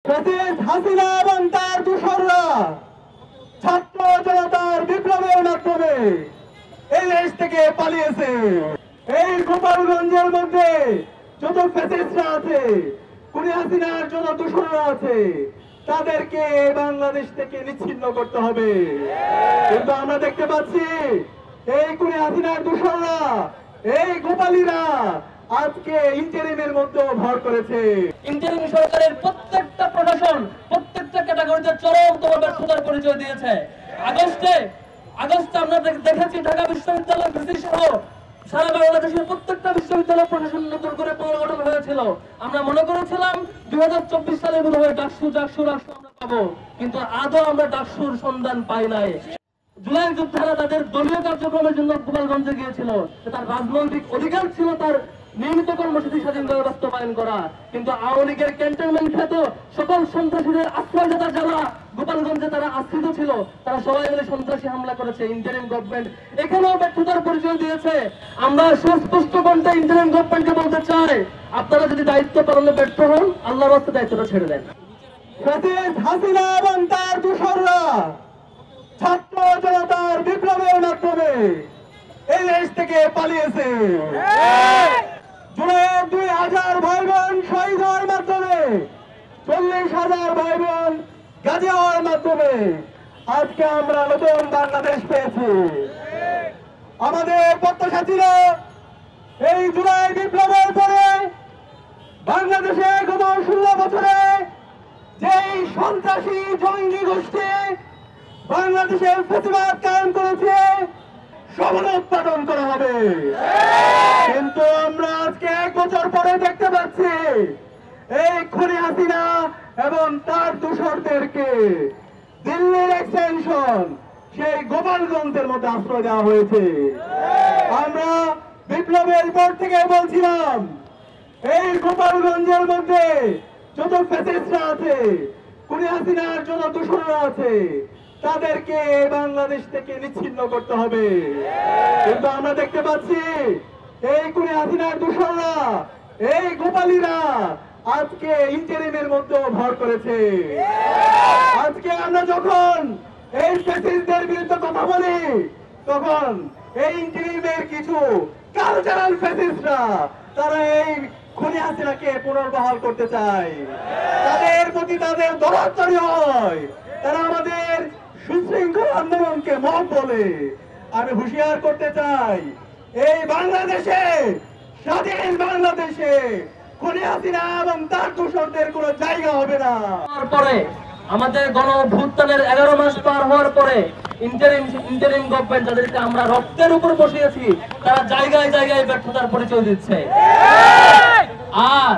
President Hasina এবং তার দূষররা ছাত্র জনতার বিপ্লবের মাধ্যমে এই দেশ থেকে পালিয়েছে। এই গোপালগঞ্জের মধ্যে যত ফ্যাসিস্টরা আছে, খুনি হাসিনার যত দূষররা আছে, তাদেরকে বাংলাদেশ থেকে নিচ্ছিন্ন করতে হবে। কিন্তু আমরা দেখতে পাচ্ছি এই খুনি হাসিনার দূষররা, এই গোপালীরা আজকে ইন্টারিমের মধ্যে ভর করেছে। ইন্টারিম সরকারের প্রত্যেকটা প্রশাসন প্রত্যেকটা ক্যাটাগরিতে চরমতম ব্যর্থতার পরিচয় দিয়েছে। আগস্টে আমরা দেখেছি ঢাকা বিশ্ববিদ্যালয় ভিসি সহ সারা বাংলাদেশের প্রত্যেকটা বিশ্ববিদ্যালয় প্রশাসন নতুন করে পুনর্গঠন হয়েছিল। আমরা মনে করেছিলাম 2024 সালে বোধহয় ডাকসু রাষ্ট্র আমরা পাবো, কিন্তু আদৌ আমরা ডাকসুর সন্ধান পাই নাই। জুলাই যোদ্ধারা তাদের দলীয় কার্যক্রমের জন্য গোপালগঞ্জে গিয়েছিল, তার রাজনৈতিক অধিকার ছিল তার নিয়মিত কর্মসূচি স্বাধীনভাবে বাস্তবায়ন করা, কিন্তু আওয়ামী লীগের ক্যান্টনমেন্ট খ্যাত সকল সন্ত্রাসীদের আশ্রয়দাতা যারা গোপালগঞ্জে তারা আশ্রিত ছিল, তারা সবাই মিলে সন্ত্রাসী হামলা করেছে। ইন্টারিম গভর্নমেন্ট এখানেও ব্যর্থতার পরিচয় দিয়েছে। আমরা সুস্পষ্ট কণ্ঠে ইন্টারিম গভর্নমেন্টকে বলতে চাই, আপনারা যদি দায়িত্ব পালনে ব্যর্থ হন, আল্লাহর রাস্তায় দায়িত্বটা ছেড়ে দেন। প্রেসিডেন্ট হাসিনা এবং তার দূষররা ছাত্র জনতার বিপ্লবের মাধ্যমে এই দেশ থেকে পালিয়েছে। জুলাইয়ের 2000 ভাই বোন শহীদ হওয়ার মাধ্যমে, 40,000 ভাই বোন গাজী হওয়ার মাধ্যমে আজকে আমরা নতুন বাংলাদেশ পেয়েছি। আমাদের প্রত্যাশা ছিল এই জুলাই বিপ্লবের পরে বাংলাদেশে গত 16 বছরে যেই সন্ত্রাসী জঙ্গি গোষ্ঠী বাংলাদেশের ফ্যাসিবাদ কায়েম করেছে, সমালোৎপাদন করা হবে। কিন্তু আমরা আজকে 1 বছর পরে দেখতে পাচ্ছি এই খুনি হাসিনা এবং তার দূষরদেরকে দিল্লির এক্সটেনশন সেই গোপালগঞ্জের মধ্যে আশ্রয় দেওয়া হয়েছে। আমরা বিপ্লবের পর থেকে বলছিলাম এই গোপালগঞ্জের মধ্যে যত ফ্যাসিস্টরা আছে, খুনি হাসিনার যত দূষররা আছে, তাদেরকে বাংলাদেশ থেকে নিচ্ছিন্ন করতে হবে। কিন্তু আমরা দেখতে পাচ্ছি এই খুনি হাসিনার দূষররা, এই গোপালীরা আজকে ইন্টারিমের মধ্যে ভর করেছে। আজকে আমরা যখন এই ফ্যাসিস্টদের বিরুদ্ধে কথা বলি, তখন এই ইন্টারিমের কিছু কালচারাল ফ্যাসিস্টরা তারা এই খুনি হাসিনাকে পুনর্বহাল করতে চায়। তাদের প্রতি তাদের দরদ তৈরি হয়, তারা আমাদের সুশৃঙ্খল আন্দোলনকে মত বলে। আমি হুঁশিয়ার করতে চাই, এই বাংলাদেশে, স্বাধীন বাংলাদেশে খুনি হাসিনা এবং তার দূষরদের কোনো জায়গা হবে না। তারপরে আমাদের গণ অভ্যুত্থানের 11 মাস পার হওয়ার পরে ইন্টারিম গভর্নমেন্ট যাদেরকে আমরা রক্তের উপর বসিয়েছি, তারা জায়গায় জায়গায় ব্যর্থতার পরিচয় দিচ্ছে। আর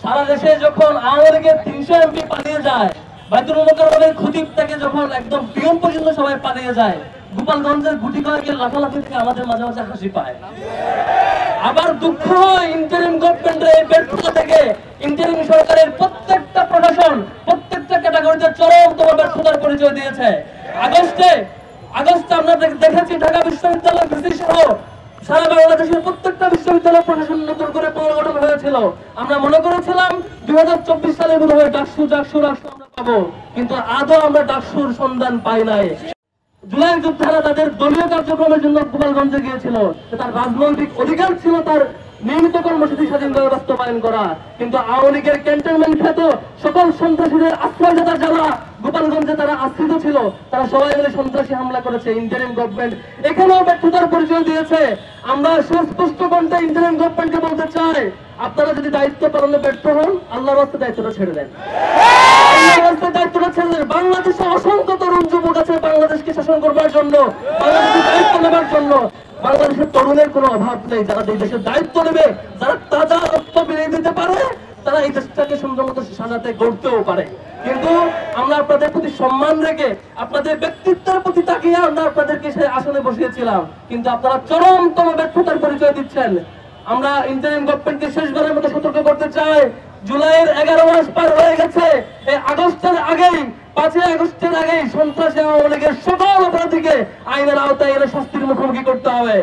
সারা দেশে যখন আওয়ামী লীগের 300 এমপি পালিয়ে যায়, বাইতুল মোকাররমের খতিব থেকে যখন একদম পিয়ন পর্যন্ত সবাই পালিয়ে যায়, গোপালগঞ্জের গুটি কয়েকের লাফালাফি থেকে আমাদের মাঝে মাঝে হাসি পায়। আবার দুঃখ হয় ইন্টারিম গভর্নমেন্টের এই ব্যর্থতা থেকে। ইন্টারিম সরকারের প্রত্যেকটা প্রশাসন প্রত্যেকটা ক্যাটাগরিতে চরমতম ব্যর্থতার পরিচয় দিয়েছে। আগস্টে আমরা দেখেছি ঢাকা বিশ্ববিদ্যালয় ভিসি সহ সারা বাংলাদেশের প্রত্যেকটা বিশ্ববিদ্যালয় প্রশাসন নতুন করে পুনর্গঠন হয়েছিল। আমরা মনে করেছিলাম 2024 সালে বোধহয় ডাকসু রাষ্ট্র আমরা পাবো, কিন্তু আদৌ আমরা ডাকসুর সন্ধান পাই নাই। জুলাই যোদ্ধারা তাদের দলীয় কার্যক্রমের জন্য গোপালগঞ্জে গিয়েছিল, তার রাজনৈতিক অধিকার ছিল তার নিয়মিত কর্মসূচি স্বাধীনভাবে বাস্তবায়ন করা, কিন্তু আওয়ামী লীগের ক্যান্টনমেন্ট খ্যাত সকল সন্ত্রাসীদের আশ্রয়দাতা যারা গোপালগঞ্জে তারা আশ্রিত ছিল, তারা সবাই মিলে সন্ত্রাসী হামলা করেছে। ইন্টারিম গভর্নমেন্ট এখানেও ব্যর্থতার পরিচয় দিয়েছে। আমরা সুস্পষ্ট কণ্ঠে ইন্টারিম গভর্নমেন্টকে বলতে চাই, আপনারা যদি দায়িত্ব পালনে ব্যর্থ হন, আল্লাহর রাস্তায় দায়িত্বটা ছেড়ে দেন। দায়িত্বটা ছেড়ে দেন। বাংলাদেশে অসংখ্য তরুণ যুবক আছে বাংলাদেশকে শাসন করবার জন্য, বাংলাদেশের দায়িত্ব নেবার জন্য। বাংলাদেশের তরুণের কোনো অভাব নেই, যারা এই দেশের দায়িত্ব নেবে, যারা তাজা রক্ত বিলিয়ে দিতে পারে, তারা এই দেশটাকে সুন্দর মতো সাজাতে গড়তেও পারে। কিন্তু আমরা আপনাদের প্রতি সম্মান রেখে, আপনাদের ব্যক্তিত্বের প্রতি তাকিয়ে আমরা আপনাদেরকে সেই আসনে বসিয়েছিলাম, কিন্তু আপনারা চরমতম ব্যর্থতার পরিচয় দিচ্ছেন। আমরা ইন্টারিম গভর্নমেন্টকে শেষবারের মতো সতর্ক করতে চাই, জুলাইয়ের 11 মাস পার হয়ে গেছে। এই আগস্টের আগেই, 5 আগস্টের আগেই সন্ত্রাসী আওয়ামী লীগের সকল অপরাধীকে আইনের আওতায় এনে শাস্তির মুখোমুখি করতে হবে।